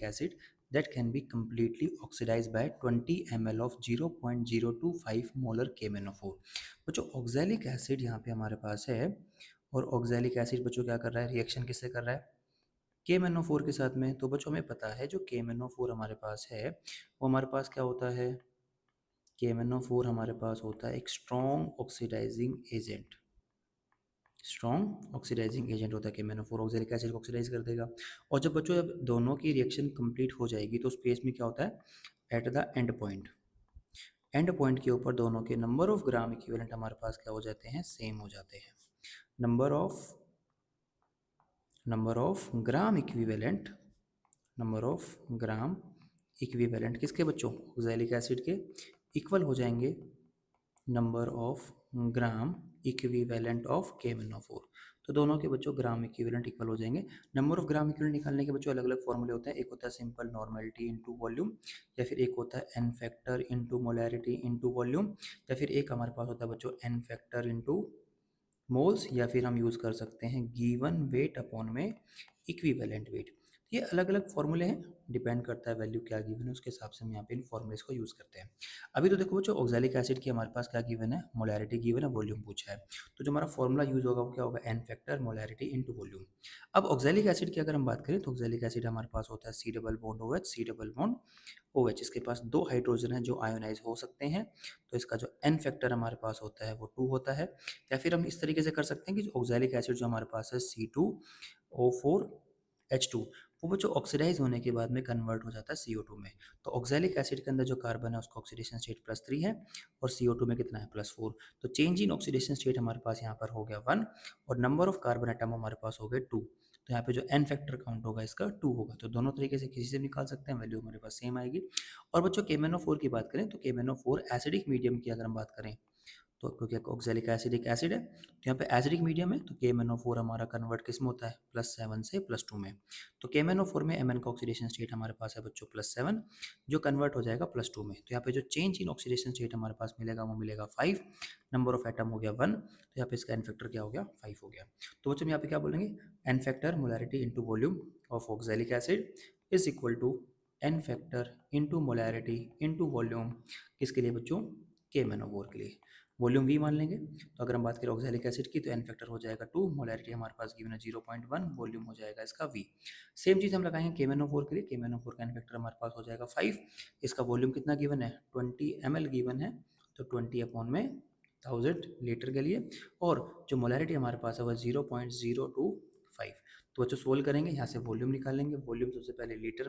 acid that can be completely oxidized by 20 ml of 0.025 molar KMnO4। बच्चों oxalic acid यहाँ पे हमारे पास है और ऑक्सैलिक एसिड बच्चों क्या कर रहा है, रिएक्शन किससे कर रहा है, KMnO4 के साथ में। तो बच्चों हमें पता है जो KMnO4 हमारे पास है वो हमारे पास क्या होता है, KMnO4 हमारे पास होता है एक strong oxidising agent. Strong oxidising agent होता है KMnO4, ऑक्सैलिक एसिड को ऑक्सीडाइज कर देगा। और जब दोनों की रिएक्शन कंप्लीट हो जाएगी तो स्पेस में क्या होता है, एट द एंड पॉइंट के ऊपर दोनों के नंबर ऑफ ग्राम इक्विवेलेंट हमारे पास क्या हो जाते हैं, सेम हो जाते हैं। नंबर ऑफ ग्राम इक्विवेलेंट किसके बच्चों, ऑक्सैलिक एसिड के, इक्वल हो जाएंगे number of gram equivalent of KMnO4। तो दोनों के बच्चों ग्राम इक्विवेलेंट इक्वल हो जाएंगे। नंबर ऑफ ग्राम इक्विवेलेंट निकालने के बच्चों अलग अलग फॉर्मूले होते हैं, एक होता है सिंपल नॉर्मेलिटी इनटू वॉल्यूम, या फिर एक होता है n factor into molarity into volume, या फिर एक हमारे पास होता है बच्चों एन फैक्टर इनटू मोल्स, या फिर हम यूज़ कर सकते हैं गिवन वेट अपॉन में इक्विवेलेंट वेट। ये अलग अलग फॉर्मूले हैं, डिपेंड करता है वैल्यू क्या गिवन है उसके हिसाब से हम यहाँ पे इन फॉर्मूलेस को यूज़ करते हैं। अभी तो देखो बच्चों ऑक्सैलिक एसिड की हमारे पास क्या गिवन है, मोलैरिटी गिवन है, वॉल्यूम पूछा है। तो जो हमारा फॉर्मूला यूज़ होगा वो क्या होगा, n factor molarity into volume. अब ऑक्सैलिक एसिड की अगर हम बात करें तो ऑक्सैलिक एसिड हमारे पास होता है C double bond OH, C double bond OH। इसके पास 2 हाइड्रोजन है जो आयोनाइज हो सकते हैं, तो इसका जो एन फैक्टर हमारे पास होता है वो 2 होता है। या फिर हम इस तरीके से कर सकते हैं कि ऑक्सैलिक एसिड जो हमारे पास है C2O4H2, वो बच्चों ऑक्सीडाइज होने के बाद में कन्वर्ट हो जाता है CO2 में। तो ऑक्सैलिक एसिड के अंदर जो कार्बन है उसका ऑक्सीडेशन स्टेट +3 है और CO2 में कितना है, +4। तो चेंज इन ऑक्सीडेशन स्टेट हमारे पास यहाँ पर हो गया 1 और नंबर ऑफ कार्बन एटम हमारे पास हो गए 2। तो यहाँ पे जो एन फैक्टर काउंट होगा इसका 2 होगा। तो दोनों तरीके से किसी से निकाल सकते हैं, वैल्यू हमारे पास सेम आएगी। और बच्चों KMnO4 की बात करें तो KMnO4 एसिडिक मीडियम की अगर हम बात करें तो क्योंकि ऑक्सैलिक एसिड एक एसिड है तो यहाँ पे एसिडिक मीडियम है, तो KMnO4 हमारा कन्वर्ट किस में होता है, +7 से +2 में। तो KMnO4 में Mn का ऑक्सीडेशन स्टेट हमारे पास है बच्चों +7 जो कन्वर्ट हो जाएगा +2 में। तो यहाँ पे जो चेंज इन ऑक्सीडेशन स्टेट हमारे पास मिलेगा वो मिलेगा 5, नंबर ऑफ एटम हो गया 1, तो यहाँ पे इसका एन फैक्टर क्या हो गया, 5 हो गया। तो बच्चों यहाँ पे क्या बोलेंगे, n factor molarity into volume of oxalic acid is equal to n factor into molarity into volume, किसके लिए बच्चों, KMnO4 के लिए। वॉल्यूम V मान लेंगे। तो अगर हम बात करें ऑक्सैलिक एसिड की तो एन फैक्टर हो जाएगा 2, मोलैरिटी हमारे पास गिवन है 0.1, वॉल्यूम हो जाएगा इसका V। सेम चीज़ हम लगाएंगे KMnO4 के लिए, KMnO4 का एन फैक्टर हमारे पास हो जाएगा 5, इसका वॉल्यूम कितना गिवन है, 20 ml गिवन है, तो 20 अपॉन में 1000 लीटर के लिए, और जो मोलैरिटी हमारे पास है वह 0.025। तो बच्चों सोल्व करेंगे, यहाँ से वॉल्यूम निकालेंगे, वॉल्यूम सबसे पहले लीटर में